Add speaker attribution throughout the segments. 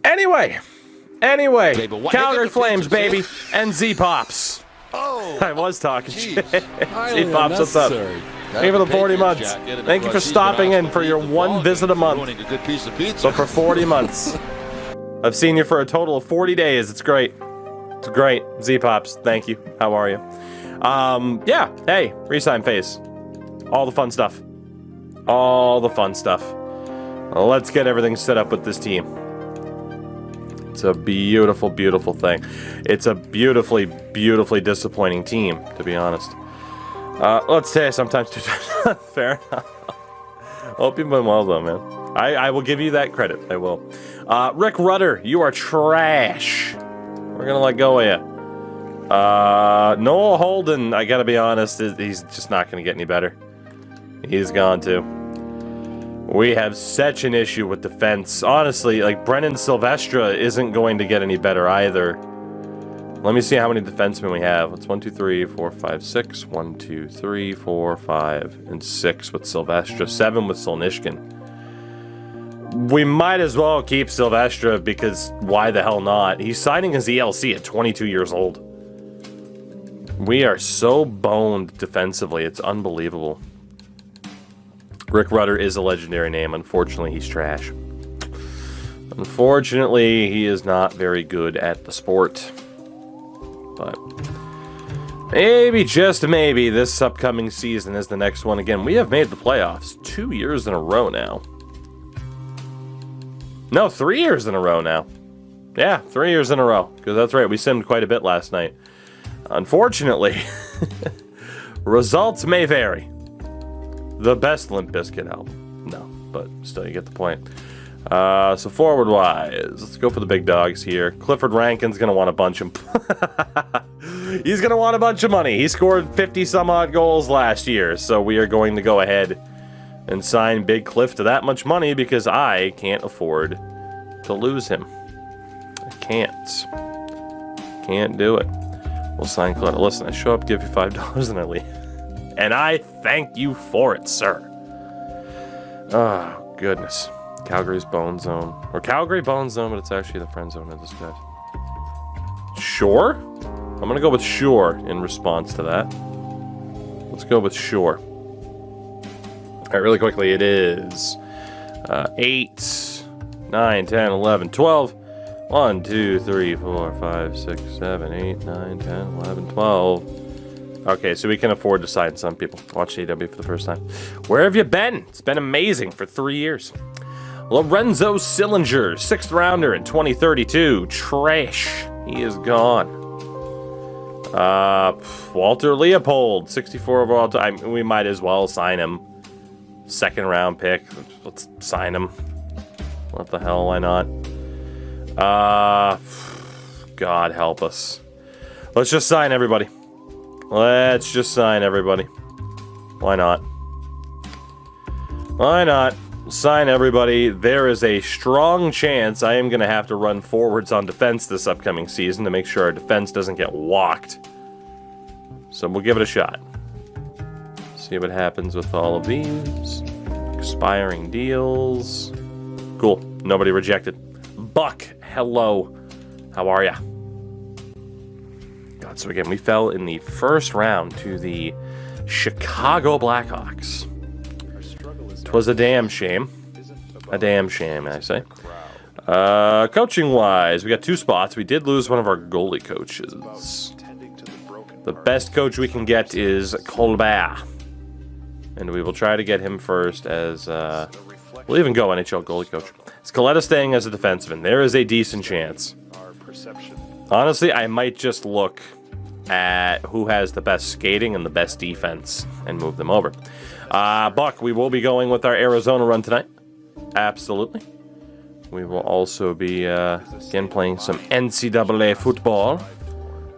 Speaker 1: Anyway, Calgary Flames, baby, and Z-Pops.
Speaker 2: Oh,
Speaker 1: I was talking shit.
Speaker 2: highly
Speaker 1: Z-Pops, what's up?
Speaker 2: unnecessary.
Speaker 1: Thank you for the 40 months. Thank you for stopping in for your one visit a month.
Speaker 2: Ruining a good piece of pizza.
Speaker 1: But for 40 months. I've seen you for a total of 40 days. It's great. It's great. Z-Pops, thank you. How are you? Yeah, hey, resign phase. All the fun stuff. All the fun stuff. Let's get everything set up with this team. It's a beautiful, beautiful thing. It's a beautifully, beautifully disappointing team, to be honest. Let's say sometimes two times. Fair enough. Hope you've been well, though, man. I will give you that credit. I will. Rick Rudder, you are trash. We're gonna let go of you. Noah Holden, I gotta be honest, he's just not gonna get any better. He's gone too. We have such an issue with defense. Honestly, like Brennan Silvestre isn't going to get any better either. Let me see how many defensemen we have. It's 1, 2, 3, 4, 5, 6. 1, 2, 3, 4, 5, and 6 with Silvestre. 7 with Solnishkin. We might as well keep Silvestre because why the hell not? He's signing his ELC at 22 years old. We are so boned defensively. It's unbelievable. Rick Rudder is a legendary name. Unfortunately, he's trash. Unfortunately, he is not very good at the sport. But maybe, just maybe, this upcoming season is the next one. Again, we have made the playoffs 2 years in a row now. No, 3 years in a row now. Yeah, 3 years in a row. Because that's right, we simmed quite a bit last night. Unfortunately, results may vary. The best Limp Bizkit album. No, but still, you get the point. So forward-wise, let's go for the big dogs here. Clifford Rankin's going to want a bunch of... He's going to want a bunch of money. He scored 50-some-odd goals last year, so we are going to go ahead and sign Big Cliff to that much money because I can't afford to lose him. I can't. Can't do it. We'll sign Cliff. Listen, I show up, give you $5, and I leave. And I thank you for it, sir. Oh, goodness. Calgary's Bone Zone. Or Calgary Bone Zone, but it's actually the friend zone of this guy. Sure? I'm going to go with sure in response to that. Let's go with sure. All right, really quickly, it is 8, 9, 10, 11, 12. 1, 2, 3, 4, 5, 6, 7, 8, 9, 10, 11, 12. Okay, so we can afford to sign some people. Watch AW for the first time. Where have you been? It's been amazing for 3 years. Lorenzo Sillinger, 6th rounder in 2032. Trash. He is gone. Walter Leopold, 64 overall. We might as well sign him. 2nd round pick. Let's sign him. What the hell? Why not? God help us. Let's just sign everybody. Let's just sign everybody. Why not? Why not? Sign everybody. There is a strong chance I am going to have to run forwards on defense this upcoming season to make sure our defense doesn't get walked. So we'll give it a shot. See what happens with all of these. Expiring deals. Cool. Nobody rejected. Buck, hello. How are ya? God, so again, we fell in the first round to the Chicago Blackhawks. Twas a damn shame. A damn shame, I say. Coaching-wise, we got 2 spots. We did lose one of our goalie coaches. The best coach we can get is Colbert. And we will try to get him first as... we'll even go NHL goalie coach. Scaletta staying as a defenseman. There is a decent chance. Honestly, I might just look at who has the best skating and the best defense and move them over. Buck, we will be going with our Arizona run tonight. Absolutely. We will also be, again, playing some NCAA football.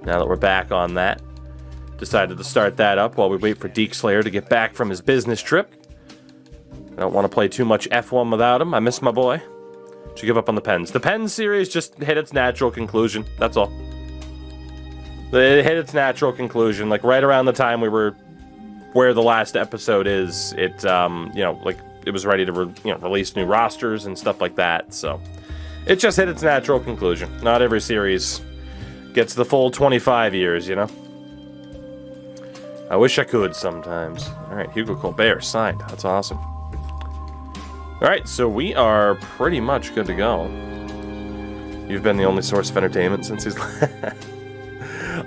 Speaker 1: Now that we're back on that. Decided to start that up while we wait for Deke Slayer to get back from his business trip. I don't want to play too much F1 without him. I miss my boy. Should give up on the Pens. The Pens series just hit its natural conclusion. That's all. It hit its natural conclusion. Like, right around the time we were where the last episode is, it, you know, like, it was ready to, release new rosters and stuff like that. So, it just hit its natural conclusion. Not every series gets the full 25 years, you know? I wish I could sometimes. All right, Hugo Colbert signed. That's awesome. All right, so we are pretty much good to go. You've been the only source of entertainment since he's...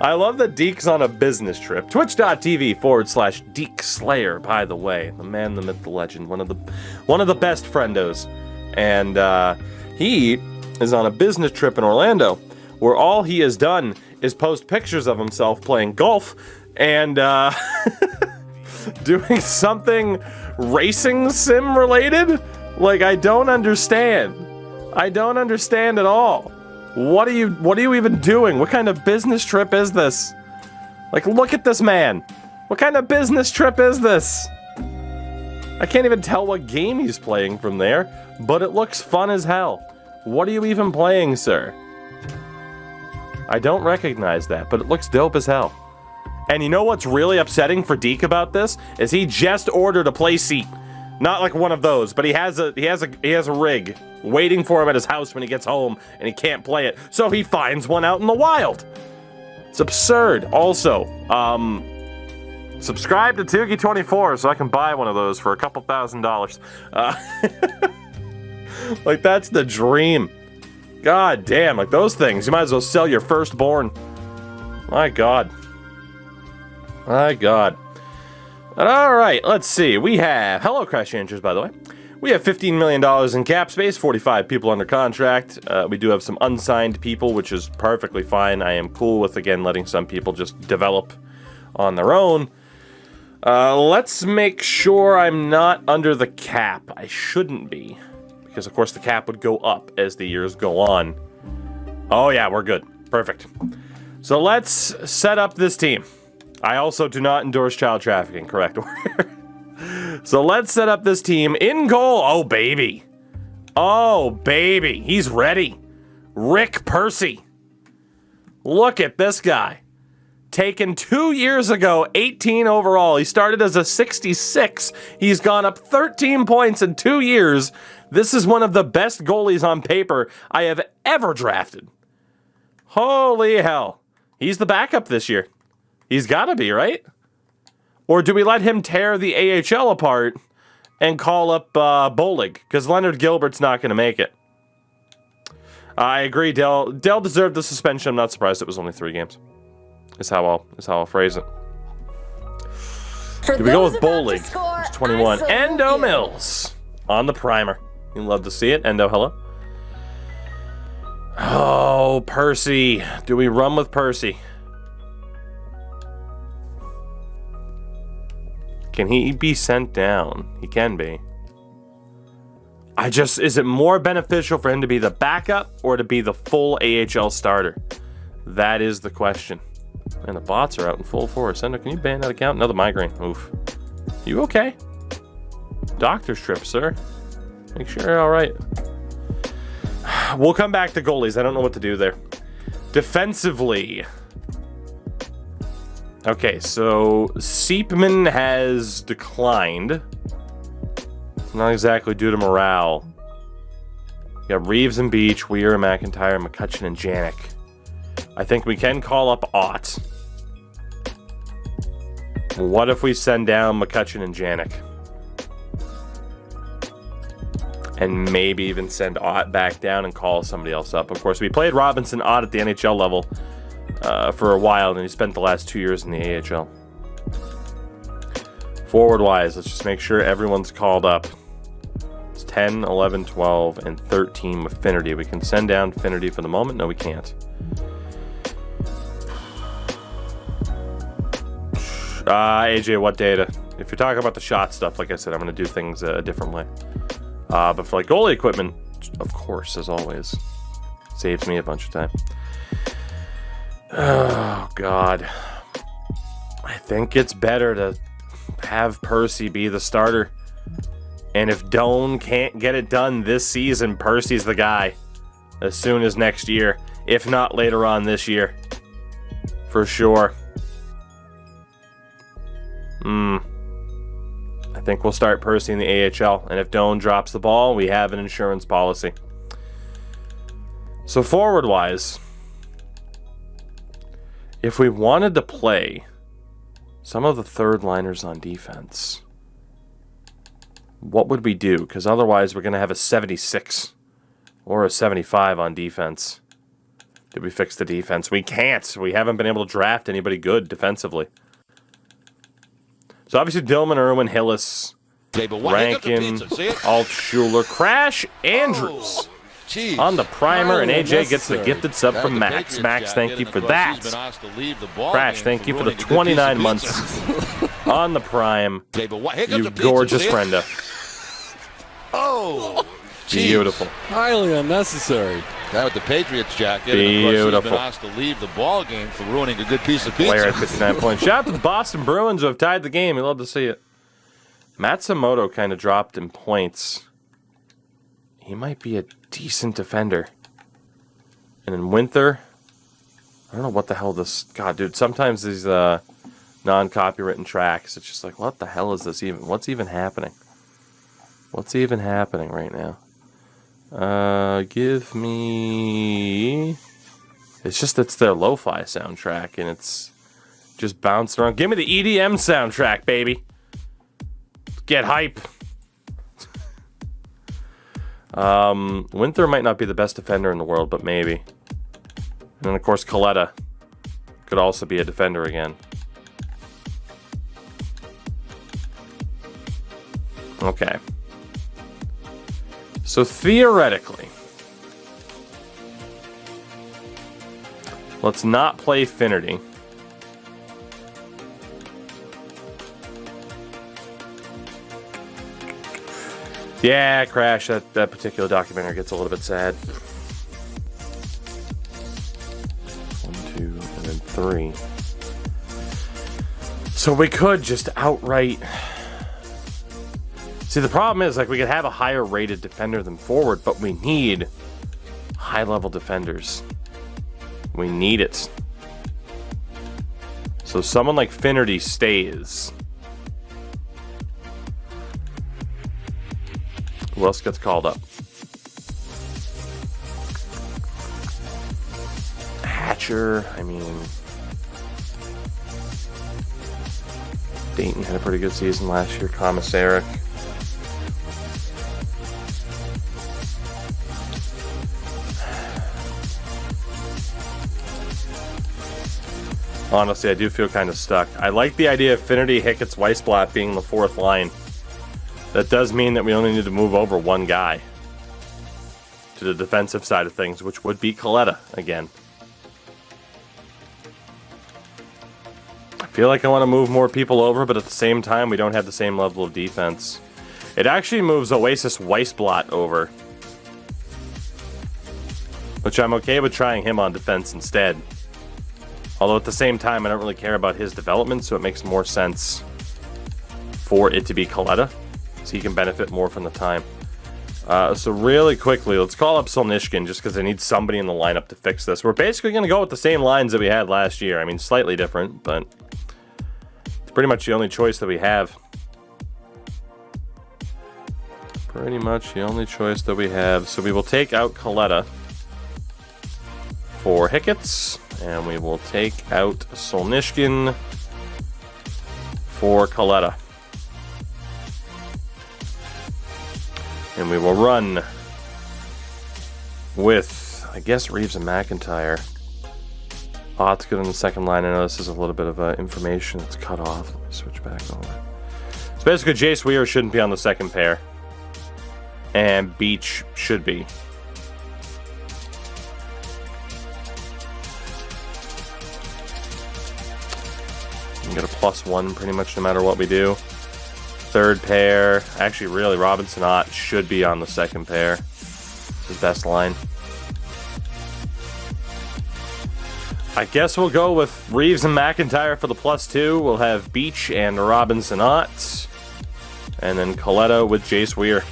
Speaker 1: I love that Deke's on a business trip. Twitch.tv/Deke Slayer, by the way. The man, the myth, the legend. One of the best friendos. And he is on a business trip in Orlando, where all he has done is post pictures of himself playing golf and doing something racing sim related. Like, I don't understand. I don't understand at all. What are you even doing? What kind of business trip is this? Like, look at this man. What kind of business trip is this? I can't even tell what game he's playing from there, but it looks fun as hell. What are you even playing, sir? I don't recognize that, but it looks dope as hell. And you know what's really upsetting for Deke about this? Is he just ordered a play seat. Not like one of those, but he has a rig waiting for him at his house when he gets home, and he can't play it, so he finds one out in the wild. It's absurd. Also, subscribe to Tugi24 so I can buy one of those for a couple $1,000s. Like, that's the dream. God damn, like those things, you might as well sell your firstborn. My God. My God. All right, let's see. We have... Hello, Crash Changers, by the way. We have $15 million in cap space, 45 people under contract. We do have some unsigned people, which is perfectly fine. I am cool with, again, letting some people just develop on their own. Let's make sure I'm not under the cap. I shouldn't be, because, of course, the cap would go up as the years go on. Oh, yeah, we're good. Perfect. So let's set up this team. I also do not endorse child trafficking, correct? So let's set up this team. In goal, oh baby. Oh baby, he's ready. Rick Percy. Look at this guy. Taken 2 years ago, 18 overall. He started as a 66. He's gone up 13 points in 2 years. This is one of the best goalies on paper I have ever drafted. Holy hell. He's the backup this year. He's gotta be, right? Or do we let him tear the AHL apart and call up Bolig? Because Leonard Gilbert's not going to make it. I agree, Dell. Dell deserved the suspension. I'm not surprised it was only 3 games. Is how I'll phrase it. Here we go with Bolig. He's 21. Endo Mills on the primer. You love to see it. Endo, hello. Oh, Percy. Do we run with Percy? Can he be sent down? He can be. Is it more beneficial for him to be the backup or to be the full AHL starter? That is the question. And the bots are out in full force. Endo, can you ban that account? Another migraine. Oof. You okay? Doctor's trip, sir. Make sure you're all right. We'll come back to goalies. I don't know what to do there. Defensively. Okay, so Seepman has declined. It's not exactly due to morale. We got Reeves and Beach, Weir, McIntyre, McCutcheon, and Janik. I think we can call up Ott. What if we send down McCutcheon and Janik? And maybe even send Ott back down and call somebody else up. Of course, we played Robinson Ott at the NHL level for a while, and he spent the last 2 years in the AHL. Forward-wise, let's just make sure everyone's called up. It's 10, 11, 12, and 13 with Finnerty. We can send down Finnerty for the moment. No, we can't. AJ, what data? If you're talking about the shot stuff, like I said, I'm going to do things a different way. But for like goalie equipment, of course, as always, saves me a bunch of time. Oh, God. I think it's better to have Percy be the starter. And if Doan can't get it done this season, Percy's the guy. As soon as next year. If not later on this year. For sure. I think we'll start Percy in the AHL. And if Doan drops the ball, we have an insurance policy. So forward-wise, if we wanted to play some of the third liners on defense, what would we do? Because otherwise we're going to have a 76 or a 75 on defense. Did we fix the defense? We can't. We haven't been able to draft anybody good defensively. So obviously Dillman, Irwin, Hillis, Rankin, Altshuler, Crash, Andrews on the primer, and AJ gets the gifted sub from Max. Max, thank you for that. Crash, thank you for the 29 months on the prime. You gorgeous Brenda.
Speaker 2: Oh,
Speaker 1: beautiful.
Speaker 3: Highly unnecessary.
Speaker 2: That with the Patriots jacket.
Speaker 1: Beautiful.
Speaker 2: And of course, he's been asked to leave the ball game for ruining a good piece of pizza.
Speaker 1: Player at 59 points. Shout out to the Boston Bruins who have tied the game. We love to see it. Matsumoto kind of dropped in points. He might be a decent defender. And in Winther, I don't know what the hell this... God, dude, sometimes these non-copywritten tracks, it's just like, what the hell is this even? What's even happening? What's even happening right now? Give me... It's their lo-fi soundtrack, and it's just bouncing around. Give me the EDM soundtrack, baby. Get hype. Winther might not be the best defender in the world, but maybe. And then, of course, Coletta could also be a defender again. Okay. So, theoretically, let's not play Finnerty. Yeah, Crash, that particular documentary gets a little bit sad. 1, 2, and then 3. So we could just outright... See, the problem is, like, we could have a higher rated defender than forward, but we need high-level defenders. We need it. So someone like Finnerty stays. Who else gets called up? Hatcher, I mean... Dayton had a pretty good season last year. Komisarek. Honestly, I do feel kind of stuck. I like the idea of Finnerty, Hickett's, Weissblatt being the fourth line. That does mean that we only need to move over one guy to the defensive side of things, which would be Coletta again. I feel like I want to move more people over, but at the same time, we don't have the same level of defense. It actually moves Oasis Weissblatt over, which I'm okay with trying him on defense instead. Although at the same time, I don't really care about his development, so it makes more sense for it to be Coletta, so he can benefit more from the time. So really quickly, let's call up Solnishkin just because I need somebody in the lineup to fix this. We're basically going to go with the same lines that we had last year. I mean, slightly different, but it's pretty much the only choice that we have. Pretty much the only choice that we have. So we will take out Coletta for Hickett's, and we will take out Solnishkin for Coletta. And we will run with, I guess, Reeves and McIntyre. Oh, it's good on the second line. I know this is a little bit of information that's cut off. Let me switch back over. So basically, Jace Weir shouldn't be on the second pair. And Beach should be. We get a +1 pretty much no matter what we do. Third pair. Actually, really, Robinson Ott should be on the second pair. It's his best line. I guess we'll go with Reeves and McIntyre for the +2. We'll have Beach and Robinson Ott. And then Coletta with Jace Weir.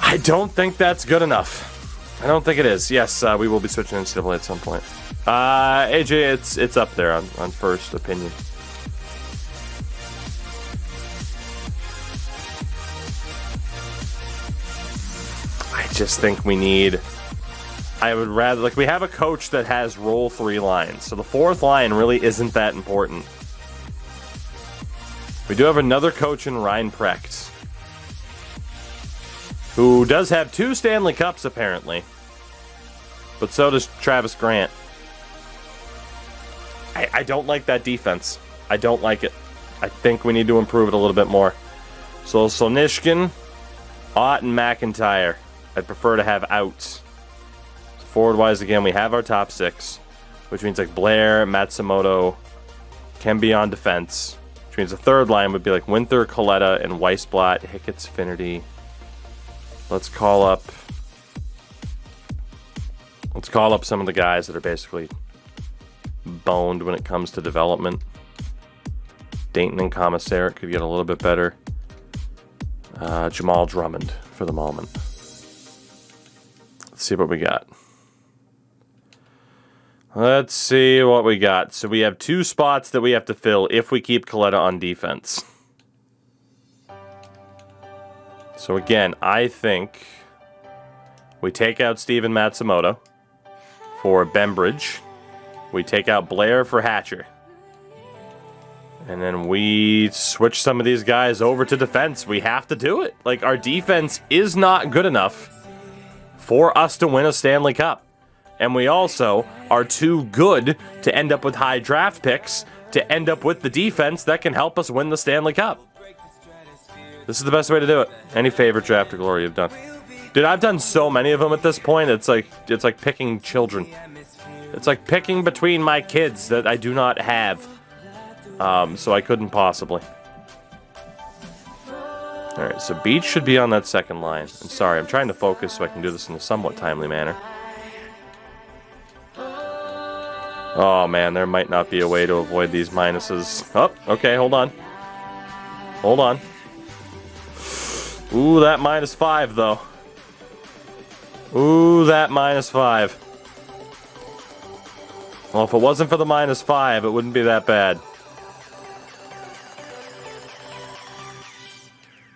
Speaker 1: I don't think that's good enough. I don't think it is. Yes, we will be switching NCAA at some point. AJ, it's up there on first opinion. I just think we need I would rather, like, we have a coach that has role 3 lines, so the 4th line really isn't that important. We do have another coach in Ryan Precht, who does have 2 Stanley Cups, apparently. But so does Travis Grant. I don't like that defense. I don't like it. I think we need to improve it a little bit more. So Solnishkin, Ott, and McIntyre, I'd prefer to have out. Forward-wise, again, we have our top 6, which means like Blair, Matsumoto can be on defense, which means the 3rd line would be like Winther, Coletta, and Weissblatt, Hickett's, Finnerty. Let's call up some of the guys that are basically boned when it comes to development. Dayton and Commissariat could get a little bit better. Jamal Drummond for the moment. Let's see what we got. Let's see what we got. So we have 2 spots that we have to fill if we keep Coletta on defense. So again, I think we take out Steven Matsumoto for Bembridge. We take out Blair for Hatcher. And then we switch some of these guys over to defense. We have to do it. Like, our defense is not good enough for us to win a Stanley Cup. And we also are too good to end up with high draft picks to end up with the defense that can help us win the Stanley Cup. This is the best way to do it. Any favorite draft or glory you've done? Dude, I've done so many of them at this point. It's like picking children. It's like picking between my kids that I do not have. So I couldn't possibly. Alright, so Beach should be on that 2nd line. I'm sorry, I'm trying to focus so I can do this in a somewhat timely manner. Oh man, there might not be a way to avoid these minuses. Oh, okay, hold on. Hold on. Ooh, that -5 though. Ooh, that -5. Well, if it wasn't for the -5, it wouldn't be that bad.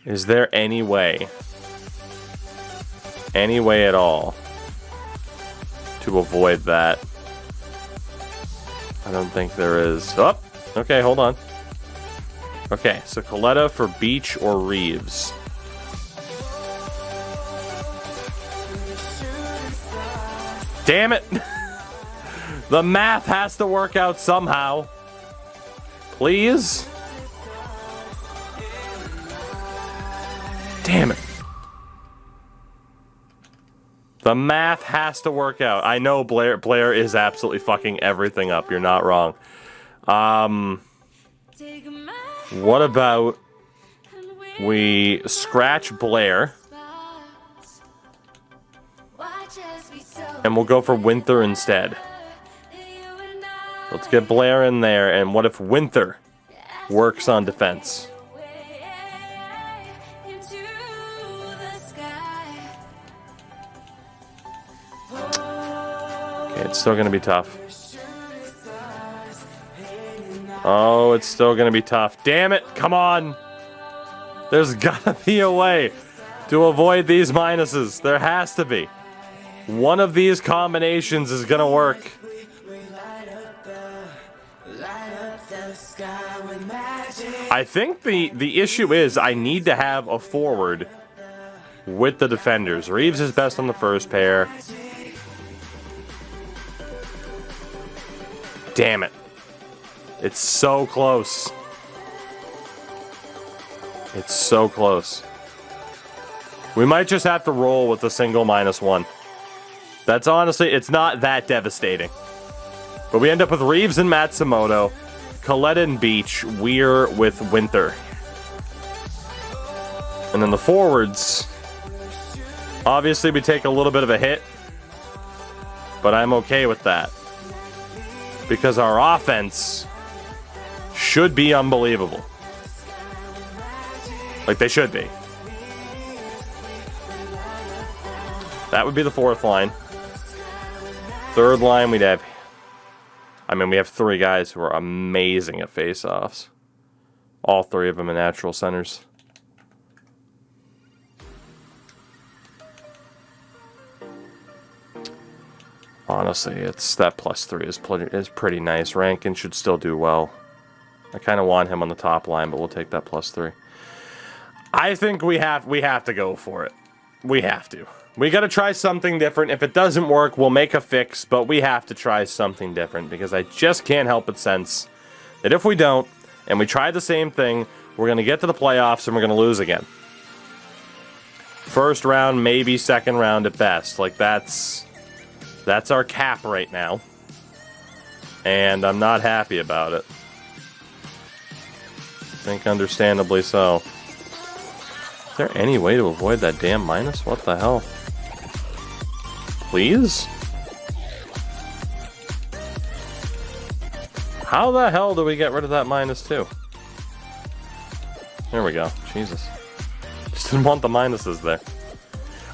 Speaker 1: Is there any way at all to avoid that? I don't think there is. Oh, okay, hold on. Okay, so Coletta for Beach or Reeves. Damn it! The math has to work out somehow. Please? Damn it. The math has to work out. I know Blair is absolutely fucking everything up. You're not wrong. What about we scratch Blair and we'll go for Winther instead. Let's get Blair in there, and what if Winther works on defense? Okay, it's still going to be tough. Oh, it's still going to be tough. Damn it, come on! There's gotta be a way to avoid these minuses. There has to be. One of these combinations is going to work. I think the issue is I need to have a forward with the defenders. Reeves is best on the first pair. Damn it. It's so close. It's so close. We might just have to roll with a single -1. That's honestly, it's not that devastating. But we end up with Reeves and Matsumoto, Coletta and Beach, Weir with Winther. And then the forwards, obviously we take a little bit of a hit, but I'm okay with that. Because our offense should be unbelievable. Like they should be. That would be the fourth line. Third line, we'd have... I mean, we have three guys who are amazing at face-offs. All three of them are natural centers. Honestly, it's that +3 is pretty nice. Rankin should still do well. I kind of want him on the top line, but we'll take that +3. I think we have to go for it. We have to. We got to try something different. If it doesn't work, we'll make a fix, but we have to try something different because I just can't help but sense that if we don't, and we try the same thing, we're going to get to the playoffs and we're going to lose again. First round, maybe second round at best. Like, that's our cap right now. And I'm not happy about it. I think understandably so. Is there any way to avoid that damn minus? What the hell? Please? How the hell do we get rid of that -2? There we go. Jesus. Just didn't want the minuses there.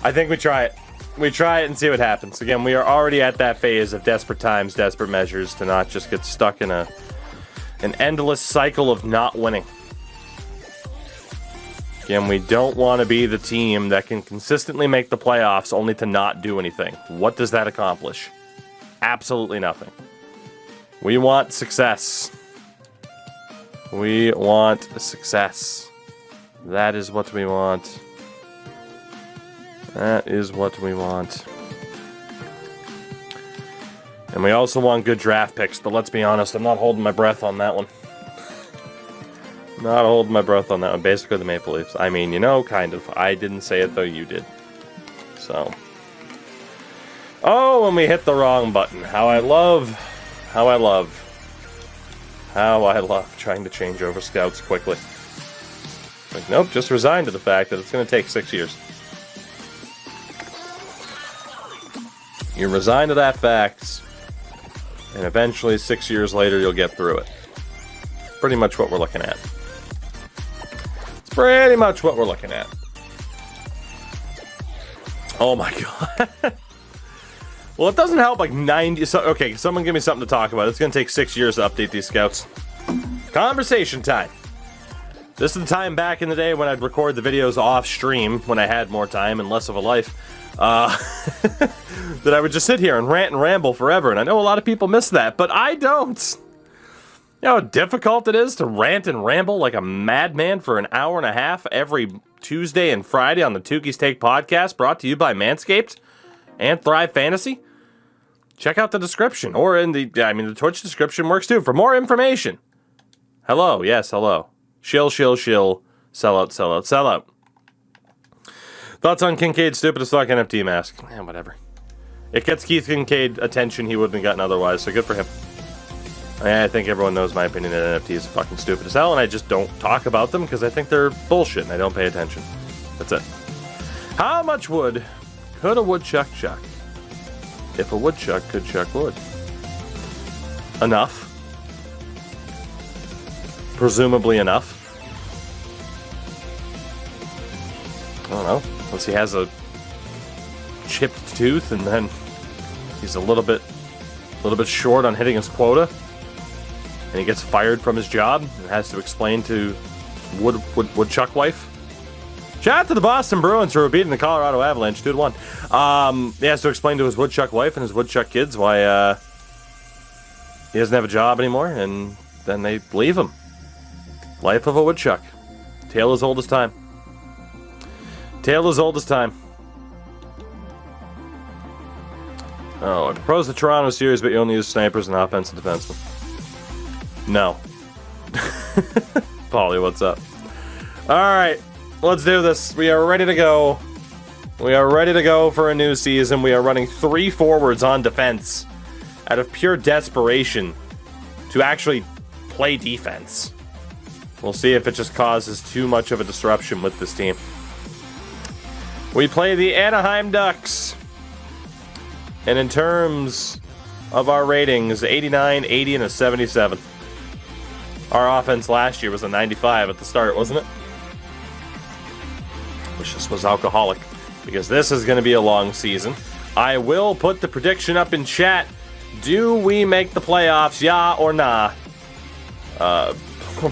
Speaker 1: I think we try it. We try it and see what happens. Again, we are already at that phase of desperate times, desperate measures, to not just get stuck in an endless cycle of not winning. Again, we don't want to be the team that can consistently make the playoffs only to not do anything. What does that accomplish? Absolutely nothing. We want success. We want success. That is what we want. That is what we want. And we also want good draft picks, but let's be honest, I'm not holding my breath on that one. Not holding my breath on that one. Basically the Maple Leafs. I mean, you know, kind of. I didn't say it, though you did. So. Oh, and we hit the wrong button. How I love trying to change over scouts quickly. Like, nope, just resign to the fact that it's going to take 6 years. You resign to that fact, and eventually 6 years later you'll get through it. Pretty much what we're looking at. It's pretty much what we're looking at. Oh my god. Well, it doesn't help like 90... So, okay, someone give me something to talk about. It's going to take 6 years to update these scouts. Conversation time. This is the time back in the day when I'd record the videos off stream, when I had more time and less of a life. That I would just sit here and rant and ramble forever, and I know a lot of people miss that, but I don't. You know how difficult it is to rant and ramble like a madman for an hour and a half every Tuesday and Friday on the Tukey's Take podcast, brought to you by Manscaped and Thrive Fantasy? Check out the description, or in the Twitch description works too, for more information. Hello, yes, hello. Shill, shill, shill. Sell out, sell out, sell out. Thoughts on Kincaid's stupid as fuck NFT mask? Eh, whatever. It gets Keith Kincaid attention he wouldn't have gotten otherwise, so good for him. I think everyone knows my opinion that NFTs are fucking stupid as hell, and I just don't talk about them because I think they're bullshit and I don't pay attention. That's it. How much wood could a woodchuck chuck if a woodchuck could chuck wood? Enough. Presumably enough. I don't know. Unless he has a chipped tooth and then he's a little bit short on hitting his quota, and he gets fired from his job and has to explain to woodchuck wife. Shout out to the Boston Bruins who were beating the Colorado Avalanche 2-1. He has to explain to his woodchuck wife and his woodchuck kids why he doesn't have a job anymore, and then they leave him. Life of a woodchuck. Tale as old as time. Tale as old as time. Oh, I propose the Toronto series, but you only use snipers and offensive defensemen. No. Paulie, what's up? Alright, let's do this. We are ready to go. We are ready to go for a new season. We are running 3 forwards on defense out of pure desperation to actually play defense. We'll see if it just causes too much of a disruption with this team. We play the Anaheim Ducks. And in terms of our ratings, 89, 80, and a 77. Our offense last year was a 95 at the start, wasn't it? Which just was alcoholic. Because this is going to be a long season. I will put the prediction up in chat. Do we make the playoffs, yeah or nah?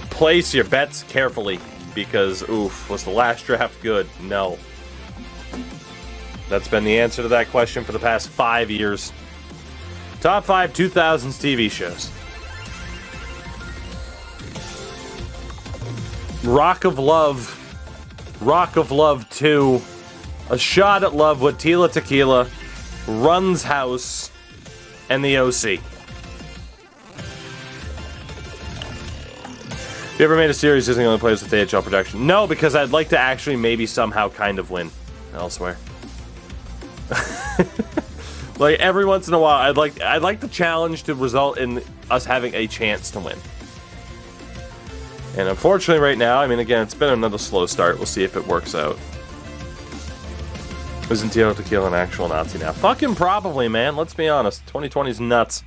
Speaker 1: Place your bets carefully. Because, oof, was the last draft good? No. That's been the answer to that question for the past 5 years. Top 5 2000s TV shows. Rock of Love. Rock of Love 2. A Shot at Love with Tila Tequila. Run's House. And the OC. Have you ever made a series using only players with AHL production? No, because I'd like to actually maybe somehow kind of win elsewhere. Like every once in a while, I'd like the challenge to result in us having a chance to win. And unfortunately right now, I mean, again, it's been another slow start. We'll see if it works out. Isn't Tila Tequila an actual Nazi now? Fucking probably, man. Let's be honest. 2020's nuts.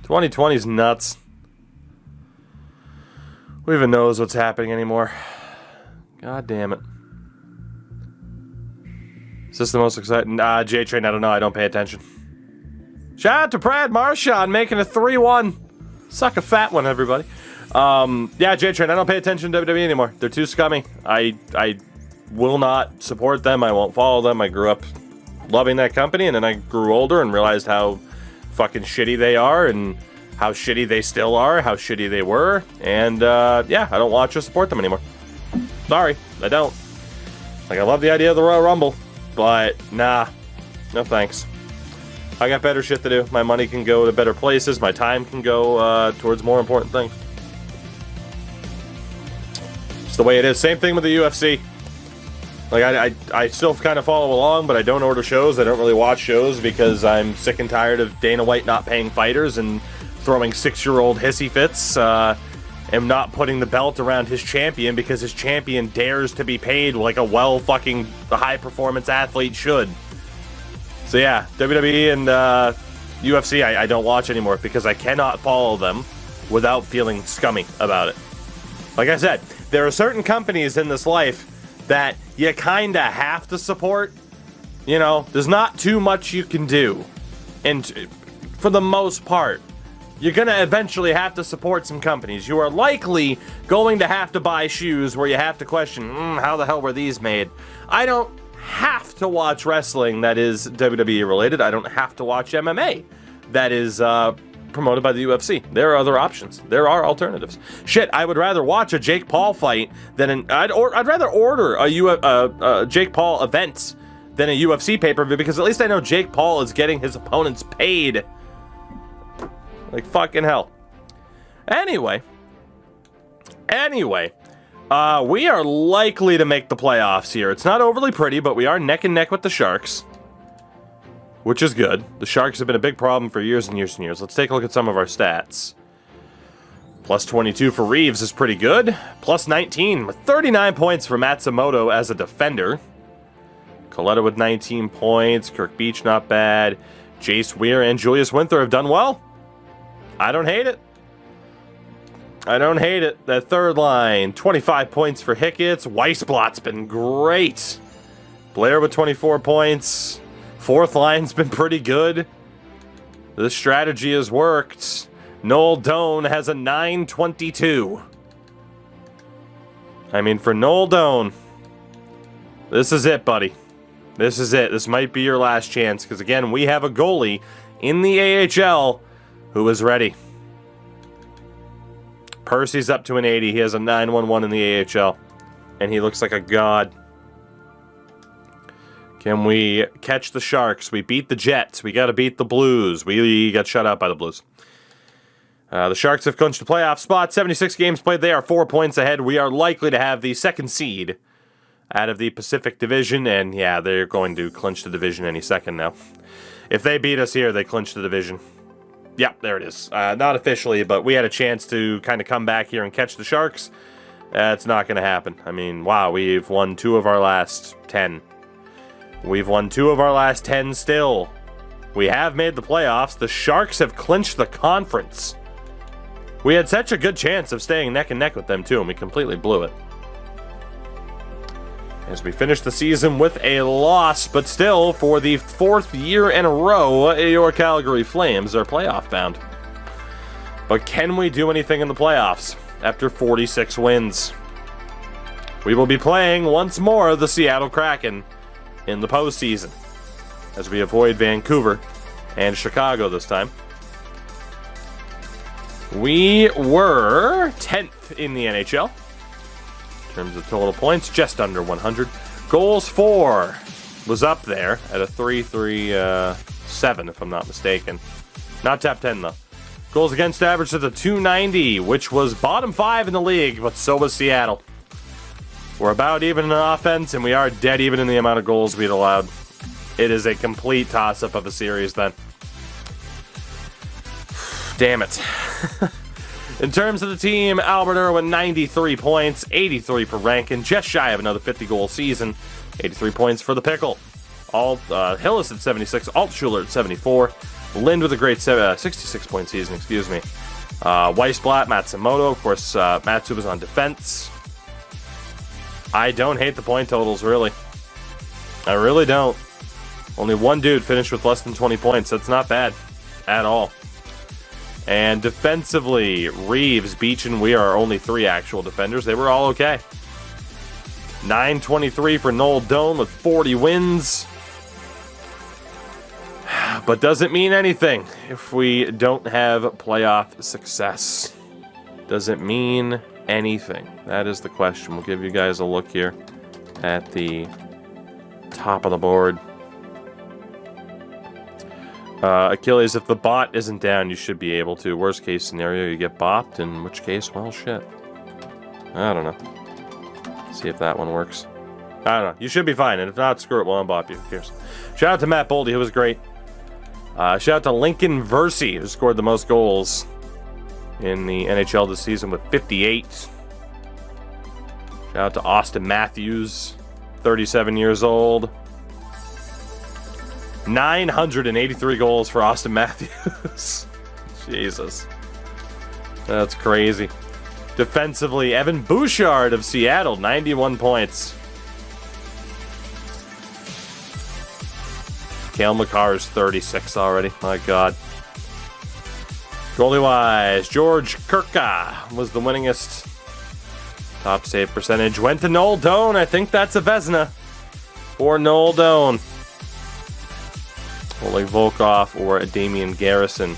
Speaker 1: 2020's nuts. Who even knows what's happening anymore? God damn it. Is this the most exciting? J-Train, I don't know. I don't pay attention. Shout out to Brad Marchand making a 3-1. Suck a fat one, everybody. Yeah, J-Train, I don't pay attention to WWE anymore. They're too scummy. I will not support them. I won't follow them. I grew up loving that company, and then I grew older and realized how fucking shitty they are, and how shitty they still are, how shitty they were, and yeah, I don't watch or support them anymore. Sorry, I don't. Like, I love the idea of the Royal Rumble, but nah, no thanks. I got better shit to do. My money can go to better places. My time can go towards more important things. It's the way it is. Same thing with the UFC. Like, I still kind of follow along, but I don't order shows. I don't really watch shows because I'm sick and tired of Dana White not paying fighters and throwing 6-year-old hissy fits. And not putting the belt around his champion because his champion dares to be paid like a fucking high-performance athlete should. So yeah, WWE and UFC I don't watch anymore because I cannot follow them without feeling scummy about it. Like I said, there are certain companies in this life that you kinda have to support. You know, there's not too much you can do. And for the most part, you're gonna eventually have to support some companies. You are likely going to have to buy shoes where you have to question, how the hell were these made? I don't have to watch wrestling that is WWE related. I don't have to watch MMA that is promoted by the UFC. There are other options. There are alternatives. Shit, I would rather watch a Jake Paul fight than I'd rather order a Jake Paul event than a UFC pay-per-view because at least I know Jake Paul is getting his opponents paid. Like fucking hell. Anyway, we are likely to make the playoffs here. It's not overly pretty, but we are neck and neck with the Sharks, which is good. The Sharks have been a big problem for years and years and years. Let's take a look at some of our stats. Plus 22 for Reeves is pretty good. Plus 19 with 39 points for Matsumoto as a defender. Coletta with 19 points. Kirk Beach not bad. Jace Weir and Julius Winther have done well. I don't hate it. I don't hate it. That third line, 25 points for Hickett's. Weissblatt's been great. Blair with 24 points. Fourth line's been pretty good. This strategy has worked. Noel Doan has a 922. I mean, for Noel Doan, this is it, buddy. This is it. This might be your last chance, because again, we have a goalie in the AHL who is ready. Percy's up to an 80. He has a 911 in the AHL. And he looks like a god. Can we catch the Sharks? We beat the Jets. We got to beat the Blues. We got shut out by the Blues. The Sharks have clinched the playoff spot. 76 games played. They are 4 points ahead. We are likely to have the second seed out of the Pacific Division. And yeah, they're going to clinch the division any second now. If they beat us here, they clinch the division. Yeah, there it is. Not officially, but we had a chance to kind of come back here and catch the Sharks. It's not going to happen. I mean, wow, we've won 2 of our last 10. We've won 2 of our last 10 still. We have made the playoffs. The Sharks have clinched the conference. We had such a good chance of staying neck and neck with them, too, and we completely blew it. As we finish the season with a loss, but still, for the 4th year in a row, your Calgary Flames are playoff bound. But can we do anything in the playoffs after 46 wins? We will be playing once more the Seattle Kraken in the postseason as we avoid Vancouver and Chicago this time. We were 10th in the NHL in terms of total points, just under 100. Goals for was up there at a 3.37, if I'm not mistaken. Not top 10, though. Goals against average at the 290, which was bottom 5 in the league, but so was Seattle. We're about even in offense, and we are dead even in the amount of goals we'd allowed. It is a complete toss-up of a series, then. Damn it. In terms of the team, Albertan with 93 points, 83 for Rankin, just shy of another 50-goal season. 83 points for the Pickle. Hillis at 76, Altschuler at 74. Lind with a great 66-point season, excuse me. Weissblatt, Matsumoto, of course, Matsuba's on defense. I don't hate the point totals, really. I really don't. Only one dude finished with less than 20 points. That's not bad at all. And defensively, Reeves, Beach, and we are only 3 actual defenders. They were all okay. 923 for Noel Doan with 40 wins. But doesn't mean anything if we don't have playoff success. Doesn't mean anything. That is the question. We'll give you guys a look here at the top of the board. Achilles, if the bot isn't down, you should be able to. Worst case scenario, you get bopped, in which case, well, shit. I don't know. See if that one works. I don't know. You should be fine, and if not, screw it, we'll unbop you. Who cares? Shout out to Matt Boldy, who was great. Shout out to Lincoln Versey, who scored the most goals in the NHL this season with 58. Shout out to Austin Matthews, 37 years old. 983 goals for Austin Matthews. Jesus. That's crazy. Defensively, Evan Bouchard of Seattle, 91 points. Cale Makar's 36 already. My God. Goalie-wise, George Kirka was the winningest. Top save percentage went to Noel Doan. I think that's a Vezina for Noel Doan. Oleg Volkov or Damian Garrison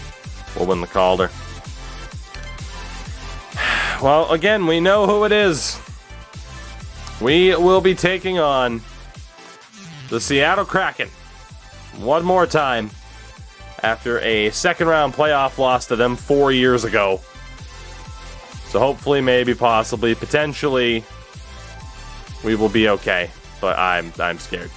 Speaker 1: will win the Calder. Well, again, we know who it is. We will be taking on the Seattle Kraken one more time after a second-round playoff loss to them 4 years ago. So hopefully, maybe, possibly, potentially, we will be okay. But I'm scared.